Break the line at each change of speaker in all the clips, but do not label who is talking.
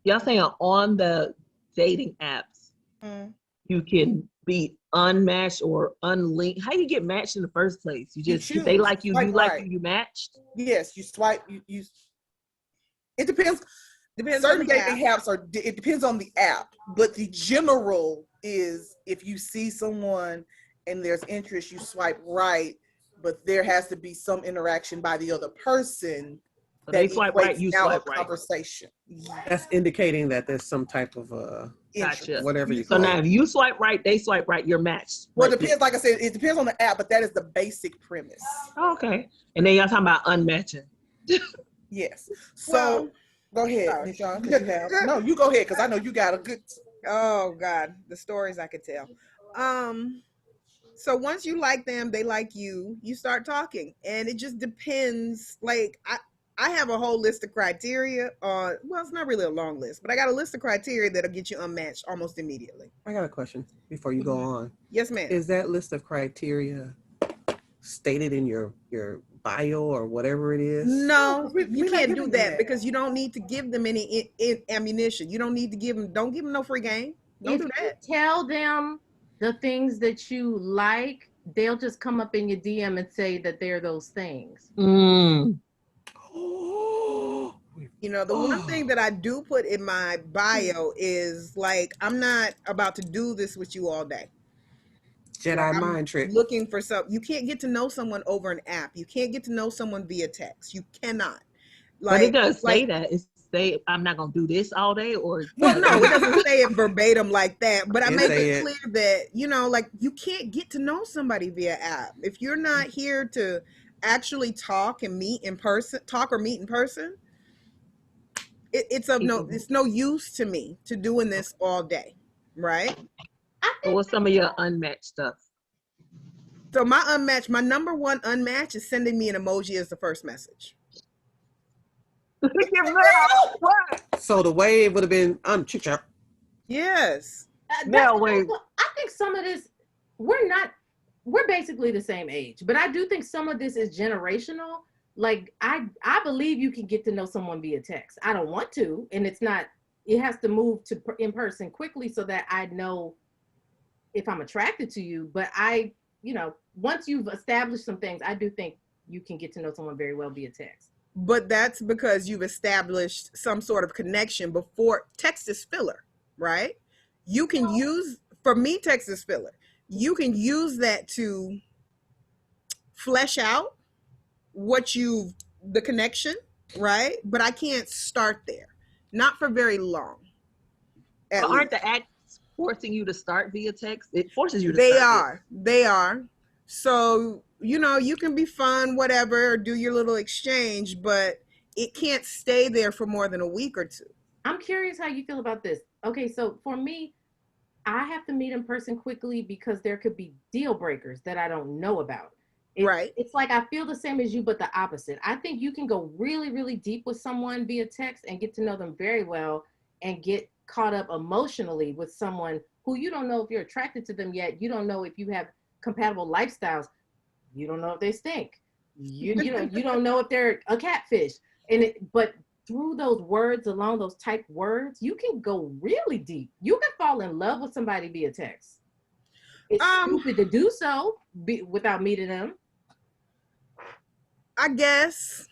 Y'all saying on the dating apps, you can be unmatched or unlinked. How you get matched in the first place? You just, if they like you, you like you, you matched?
Yes, you swipe, you it depends.
Depends
Certain
on the
dating
app.
apps it depends on the app, but the general is if you see someone and there's interest, you swipe right, but there has to be some interaction by the other person.
So they swipe right, you swipe right.
Conversation.
That's indicating that there's some type of
Gotcha.
whatever you
so
call
now
it.
if you swipe right, they swipe right, you're matched.
Well,
right
it depends. Like I said, it depends on the app, but that is the basic premise.
Oh, okay. And then y'all talking about unmatching.
Yes. So
Well,
go ahead,
sorry.
Nishawne, because you have no. You go ahead because I know you got a good.
Oh God, the stories I could tell. So once you like them, they like you, you start talking. And it just depends. Like I have a whole list of criteria on, well, it's not really a long list, but I got a list of criteria that'll get you unmatched almost immediately.
I got a question before you go on.
Yes, ma'am.
Is that list of criteria stated in your bio or whatever it is?
No,
We
you
not
can't
giving
do
them
that
that.
because you don't need to give them any ammunition. You don't need to don't give them no free game. Don't do that.
Tell them the things that you like, they'll just come up in your DM and say that they're those things.
You know, the one thing that I do put in my bio is like, I'm not about to do this with you all day.
Jedi mind trick.
Looking for you can't get to know someone over an app. You can't get to know someone via text. You cannot.
But it does say that. It say I'm not gonna do this all day, or
well, no, it doesn't say it verbatim like that. But I make it clear that, you know, like you can't get to know somebody via app if you're not here to actually talk and meet in person. Talk or meet in person. It's no use to me to doing this all day, right?
So what's some of your unmatched stuff?
So my number one unmatch is sending me an emoji as the first message.
So the way it would have been
Yes.
Now wait.
I think some of this, we're basically the same age, but I do think some of this is generational. Like I believe you can get to know someone via text. I don't want to, and it has to move to in person quickly so that I know if I'm attracted to you. But once you've established some things, I do think you can get to know someone very well via text.
But that's because you've established some sort of connection before. Text is filler, right? You can use, for me, text is filler. You can use that to flesh out the connection, right? But I can't start there. Not for very long.
But aren't the acts forcing you to start via text? It forces you to start.
They are. So, you can be fun, whatever, or do your little exchange, but it can't stay there for more than a week or two.
I'm curious how you feel about this. Okay, so for me, I have to meet in person quickly because there could be deal breakers that I don't know about.
Right.
It's like I feel the same as you, but the opposite. I think you can go really, really deep with someone via text and get to know them very well and get caught up emotionally with someone who you don't know if you're attracted to them yet. You don't know if you have compatible lifestyles. You don't know if they stink. You don't know if they're a catfish. But through those words, along those typed words, you can go really deep. You can fall in love with somebody via text. It's stupid to do so without meeting them.
I guess.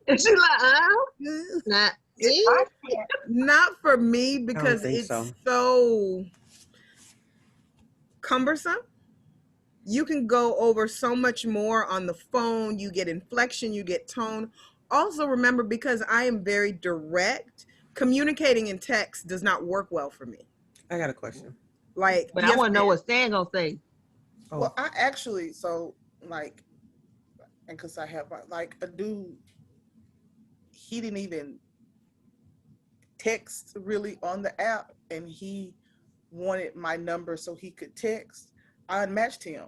She's like,
not for me because it's so cumbersome. You can go over so much more on the phone. You get inflection, you get tone. Also remember, because I am very direct, communicating in text does not work well for me.
I got a question.
But I want to know what Stan gonna say.
Well, I actually, and because I have a dude, he didn't even text really on the app, and he wanted my number so he could text. I unmatched him.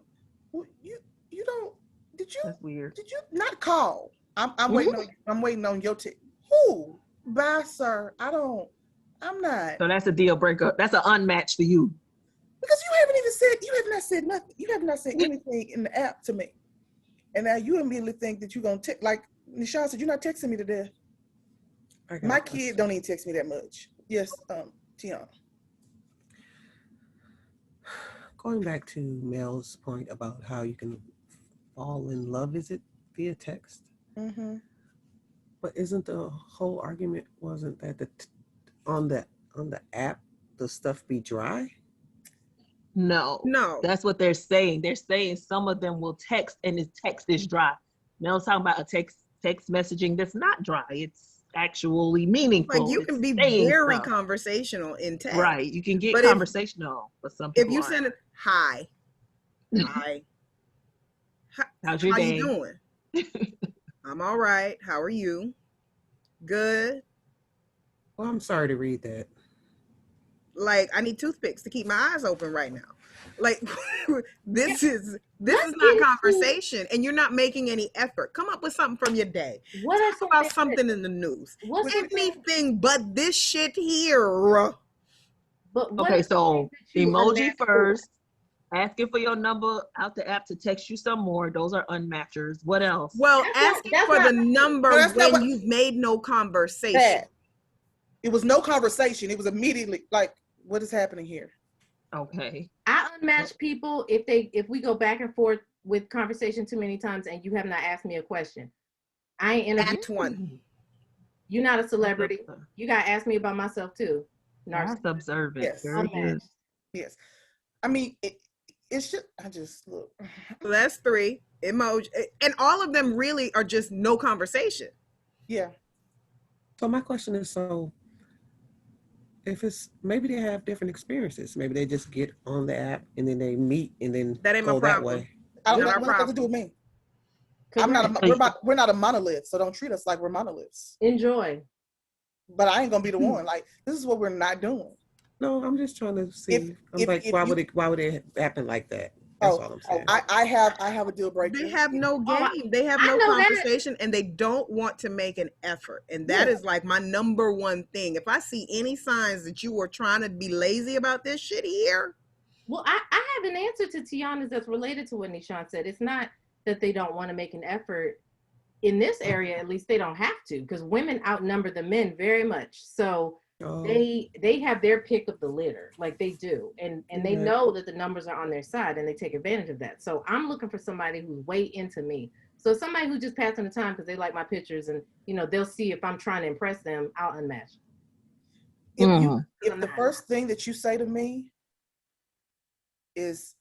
Well, you don't? Did you?
That's weird.
Did you not call? I'm waiting on. I'm waiting on your text. Who? Bye, sir. I'm not.
So that's a deal breaker. That's an unmatched for you.
Because you have not said nothing. You have not said anything in the app to me. And now you immediately think that you're going to like Nishawne said, you're not texting me to death. My kid don't even text me that much. Yes, Tiana.
Going back to Mel's point about how you can fall in love, is it via text?
Mm-hmm.
But isn't the whole argument wasn't that on the app the stuff be dry?
No, that's what they're saying. They're saying some of them will text and the text is dry. Mel's talking about a text messaging that's not dry. It's actually meaningful.
Like you can be very conversational in text.
Right. You can get conversational, but some people
if you send it, hi,
how's your day?
How you doing? I'm all right. How are you? Good.
Well, I'm sorry to read that.
Like, I need toothpicks to keep my eyes open right now. Like, this is not conversation, and you're not making any effort. Come up with something from your day. Talk about something in the news. Anything but this shit here.
But
okay, so emoji first. Asking for your number out the app to text you some more. Those are unmatchers. What else?
Well, asking for the number when you've made no conversation.
It was no conversation. It was immediately like, what is happening here?
Okay.
I unmatch people if we go back and forth with conversation too many times and you have not asked me a question. I ain't interviewed.
That's one.
You're not a celebrity. You gotta ask me about myself too.
That's observant.
Yes.
Very good.
Yes. I mean, it's just, I just look.
So that's 3 emoji, and all of them really are just no conversation.
Yeah.
So my question is, if it's maybe they have different experiences, maybe they just get on the app and then they meet and then
that ain't
go
my
that
problem.
way.
I don't know what to do with me. We're not a monolith, so don't treat us like we're monoliths.
Enjoy.
But I ain't gonna be the one. Like, this is what we're not doing.
No, I'm just trying to see. Why would it happen like that? That's all I'm saying.
I have a deal breaker.
They have no game. They have no conversation, and they don't want to make an effort. And that is like my number one thing. If I see any signs that you are trying to be lazy about this shit here.
Well, I have an answer to Tiana's that's related to what Nishawne said. It's not that they don't want to make an effort. In this area, at least they don't have to, because women outnumber the men very much. So they have their pick of the litter, like they do, and they know that the numbers are on their side, and they take advantage of that. So I'm looking for somebody who's way into me. So somebody who's just passing the time because they like my pictures, and they'll see if I'm trying to impress them, I'll unmatch.
If the first thing that you say to me is,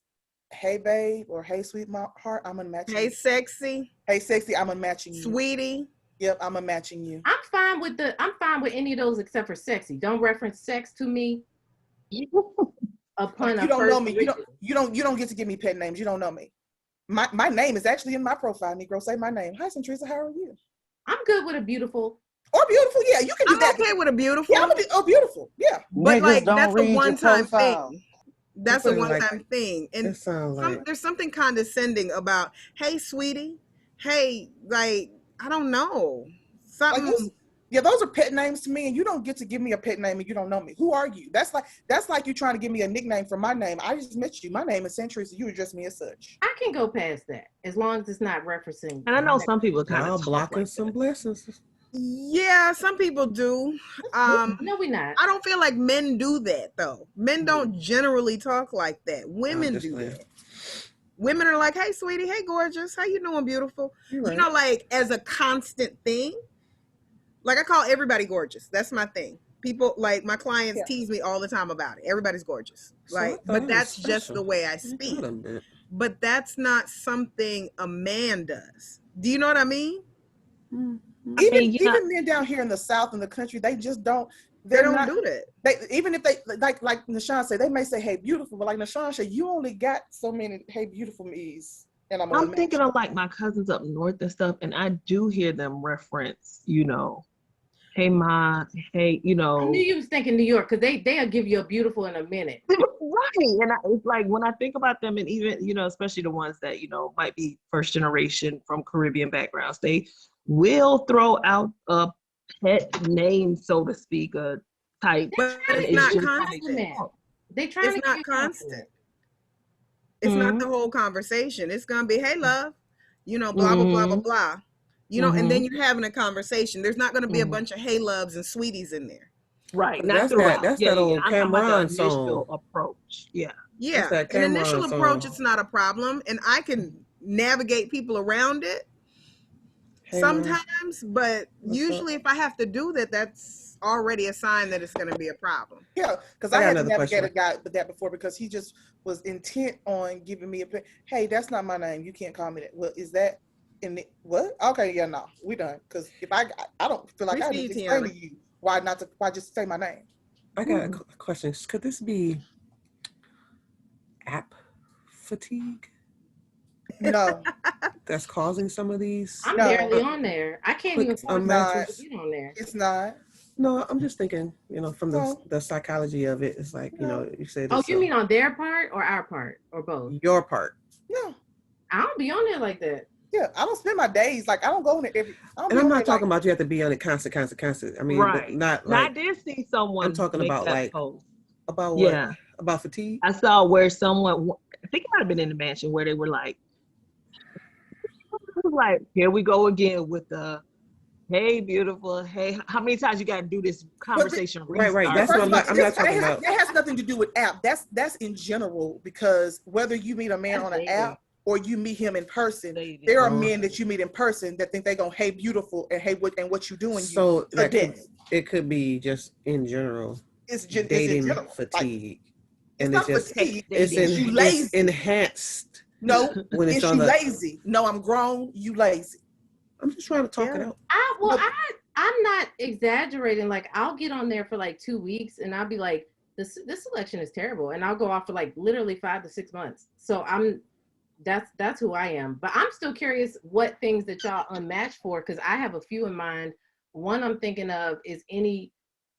"Hey babe," or "Hey sweet heart," I'm unmatching you.
Hey sexy.
Hey sexy, I'm unmatching you.
Sweetie.
Yep, I'm unmatching you.
I'm fine with any of those except for sexy. Don't reference sex to me.
You don't know me. You don't get to give me pet names. You don't know me. My name is actually in my profile. Negro, say my name. Hi, Centrisa. How are you?
I'm good with a beautiful.
Or beautiful, yeah. You can do that.
I'm okay with a beautiful.
Yeah, beautiful, yeah.
But like that's a one-time thing. That's a one-time thing, and there's something condescending about, "Hey, sweetie," "Hey," like I don't know, something.
Like those are pet names to me, and you don't get to give me a pet name and you don't know me. Who are you? That's like you trying to give me a nickname for my name. I just met you. My name is Century, so you address me as such.
I can go past that as long as it's not referencing.
And I know some people kind of
blocking some blessings.
Yeah, some people do.
No, we not.
I don't feel like men do that though. Men don't generally talk like that. Women do that. Women are like, "Hey, sweetie. Hey, gorgeous. How you doing, beautiful?" Right. Like as a constant thing. Like I call everybody gorgeous. That's my thing. People like my clients tease me all the time about it. Everybody's gorgeous. But that's just the way I speak. But that's not something a man does. Do you know what I mean?
Even men down here in the South in the country, they just don't. They don't
do that.
Even if they like Nishawne said, they may say, "Hey, beautiful," but like Nishawne said, you only got so many "Hey, beautiful" me's. And I'm
thinking of like my cousins up north and stuff, and I do hear them reference, "Hey ma," "Hey,"
I knew you was thinking New York because they'll give you a beautiful in a minute.
Right. And it's like when I think about them, and even, especially the ones that, might be first generation from Caribbean backgrounds, they will throw out a pet name, so to speak, a type.
But it's not constant. It's not constant. It's not the whole conversation. It's gonna be, "Hey love," blah blah blah blah blah. you know, and then you're having a conversation. There's not going to be a bunch of hey loves and sweeties in there.
Right. Not
That's
throughout.
that's
Yeah,
that old
I'm talking about
Cameron
the initial
song.
approach. Yeah.
Yeah,
that
an initial
Cameron
approach,
song.
it's not a problem, and I can navigate people around it
Hey, man,
sometimes, but
what's up?
usually if I have to do that, that's already a sign that it's going to be a problem.
Yeah, because
I
I
got
had to
another
navigate a
question.
guy with that before because he just was intent on giving me hey, that's not my name. You can't call me that. Well, is that in the what? Okay, yeah, no, we done. Because if I don't feel like
We
I
see
need to
you,
explain
Tiyanna.
to you why just say my name.
I got a question. Could this be app fatigue
No,
that's causing some of these?
I'm
No.
barely on there. I can't
Quick
even force
not.
myself to get on there.
it's not.
No, I'm just thinking, from
No.
the psychology of it. It's like,
No.
you said
Oh,
it's
you mean on their part or our part or both?
your part.
No.
I don't be on there like that.
Yeah, I don't spend my days like I don't go on it every. I don't
And
be
I'm
on
not
there
talking
like,
about you have to be on it constant. I mean, but
Right.
not
Now, I
like,
did see someone
I'm talking
make
about
that
like,
post.
about what?
Yeah.
About fatigue?
I saw where someone, I think it might have been in the mansion, where they were like, it was like, here we go again with the, hey, beautiful. Hey, how many times you got to do this conversation?
Right.
restart?
That's what
first
I'm
of all,
not talking about.
that has nothing to do with app. That's in general because whether you meet a man
That's
on an
dating.
app or you meet him in person,
Dating.
there are men that you meet in person that think they're gonna hey beautiful and hey what you doing
So
you to death.
it could be just in general
It's
dating
in general.
fatigue,
It's
and
not
it's just
fatigue.
It's
It's you
it's
lazy.
enhanced
No,
when it's
it's
on
you
the.
lazy. No, I'm grown. You lazy.
I'm just trying to talk it
Yeah.
out.
I'm not exaggerating. Like I'll get on there for like 2 weeks and I'll be like, this selection is terrible, and I'll go off for like literally 5 to 6 months. So that's who I am. But I'm still curious what things that y'all unmatched for, because I have a few in mind. One I'm thinking of is any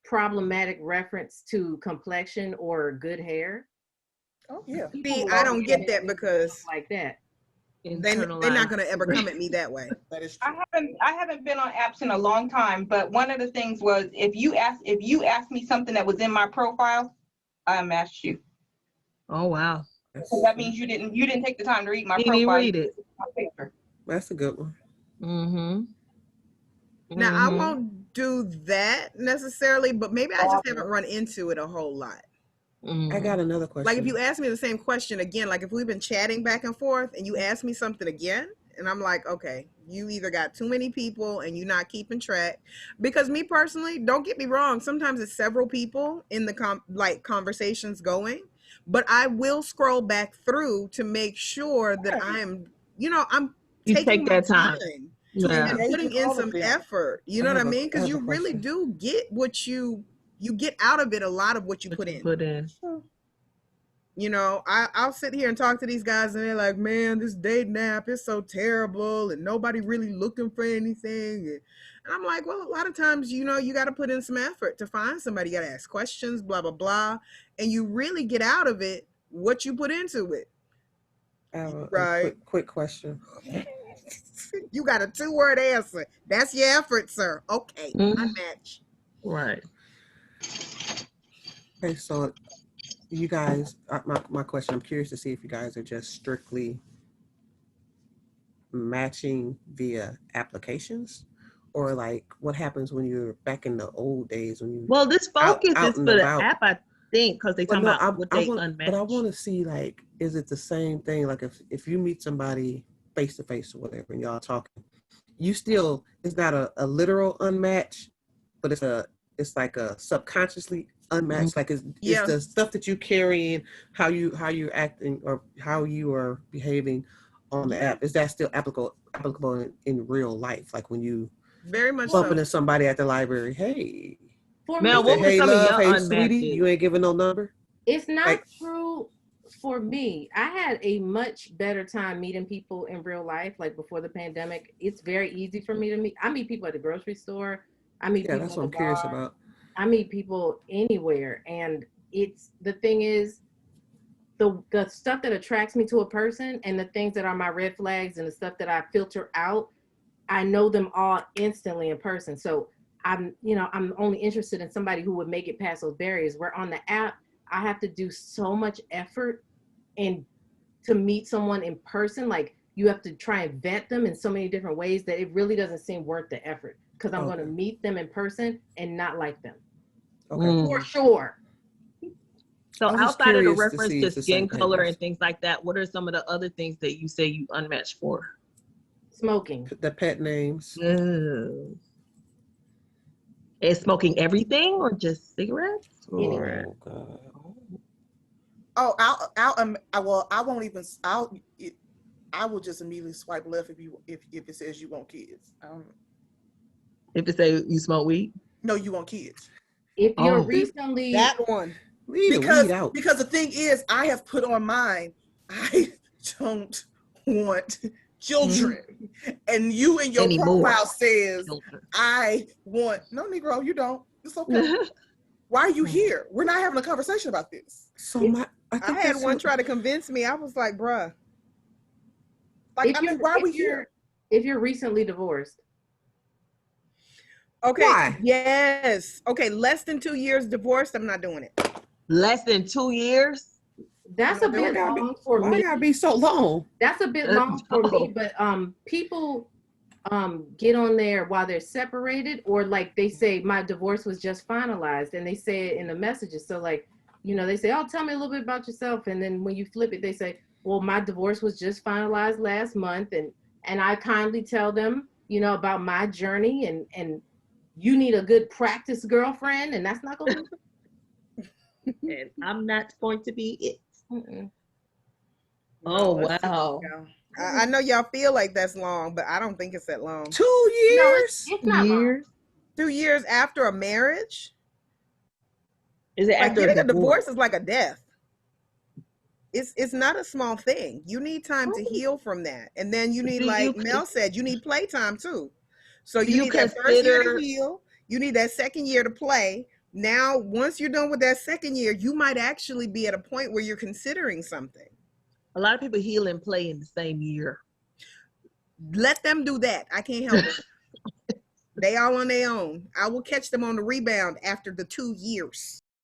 problematic reference to complexion or good hair.
Oh yeah.
People
See,
will
I
always
don't get
come at
that
me with
because
stuff like that.
they're not going to ever come at me that way.
That is true.
I haven't been on apps in a long time, but one of the things was if you asked me something that was in my profile, I unmatched you.
Oh, wow.
So that means you didn't take the time to read my
He didn't
profile.
read it.
My picture.
That's a good one.
Mm-hmm.
Now, I won't do that necessarily, but maybe I just haven't run into it a whole lot.
I got another question.
Like if you ask me the same question again, like if we've been chatting back and forth and you ask me something again, and I'm like, okay, you either got too many people and you're not keeping track. Because me personally, don't get me wrong, sometimes it's several people in the conversations going, but I will scroll back through to make sure that I'm
You
taking
take
my
that time. Yeah.
and putting in some effort. You know what I mean? Because you really do get what you get out of it, a lot of what you put in. You know, I'll sit here and talk to these guys and they're like, man, this dating app is so terrible and nobody really looking for anything. And I'm like, well, a lot of times, you got to put in some effort to find somebody. You got to ask questions, blah, blah, blah. And you really get out of it what you put into it.
I have
Right.
a quick question.
You got a 2-word answer. That's your effort, sir. Okay. Unmatch.
Right.
Okay, so you guys, my question, I'm curious to see if you guys are just strictly matching via applications, or like what happens when you're back in the old days when you.
Well, this focus
out
is
and
for the
about.
app, I think, because they talking about what they unmatch.
But I want to see, like, is it the same thing? Like if you meet somebody face to face or whatever and y'all talking, you still, it's not a literal unmatch, but it's like a subconsciously unmatched. Like it's the stuff that you carrying, how you're acting or how you are behaving on the app. Is that still applicable in real life? Like when you
very much
bump into somebody at the library, hey.
Mel, what was some of your
hey,
unmatches?
sweetie, you ain't giving no number?
It's not true for me. I had a much better time meeting people in real life, like before the pandemic. It's very easy for me to meet. I meet people at the grocery store. I meet people
that's
at
what
the
I'm curious
bar.
about.
I meet people anywhere. And the thing is, the stuff that attracts me to a person and the things that are my red flags and the stuff that I filter out, I know them all instantly in person. So I'm only interested in somebody who would make it past those barriers. Where on the app, I have to do so much effort and to meet someone in person. Like you have to try and vet them in so many different ways that it really doesn't seem worth the effort, because I'm going to meet them in person and not like them.
Okay.
For sure.
So
I was just
outside of the
curious to
reference
see
to
if the
skin
same thing
color
was.
and things like that, what are some of the other things that you say you unmatched for?
Smoking.
The pet names.
Is smoking everything or just cigarettes? Or
Oh God.
Oh, I won't even. I will just immediately swipe left if it says you want kids.
if it say you smoke weed?
No, you want kids.
If you're
Oh.
recently
That one.
Leave the weed out.
Because the thing is, I have put on mine, I don't want children. And you in your
Anymore.
profile says,
Children.
I want, no, Negro, you don't. It's okay. Why are you here? We're not having a conversation about this.
So
I had one try to convince me. I was like, bruh.
Like, why are we here?
If you're recently divorced.
Okay.
Why?
Yes. Okay. Less than 2 years divorced. I'm not doing it.
Less than 2 years?
That's a bit long for me.
Why gotta be so long?
That's a bit long for me, but people get on there while they're separated, or like they say my divorce was just finalized, and they say it in the messages. So like, you know, they say, oh, tell me a little bit about yourself, and then when you flip it, they say, well, my divorce was just finalized last month, and I kindly tell them, you know, about my journey, and you need a good practice girlfriend, and that's not gonna be
And I'm not going to be it.
No,
wow.
I know y'all feel like that's long, but I don't think it's that long.
2 years?
No, it's not
years?
2 years after a marriage?
Is it
Like
after
getting a divorce is like a death. It's not a small thing. You need time to heal from that. And then you need, like Mel said, you need playtime too. So you need that first year to heal. You need that second year to play. Now, once you're done with that second year, you might actually be at a point where you're considering something.
A lot of people heal and play in the same year.
Let them do that. I can't help it. They all on their own. I will catch them on the rebound after the 2 years.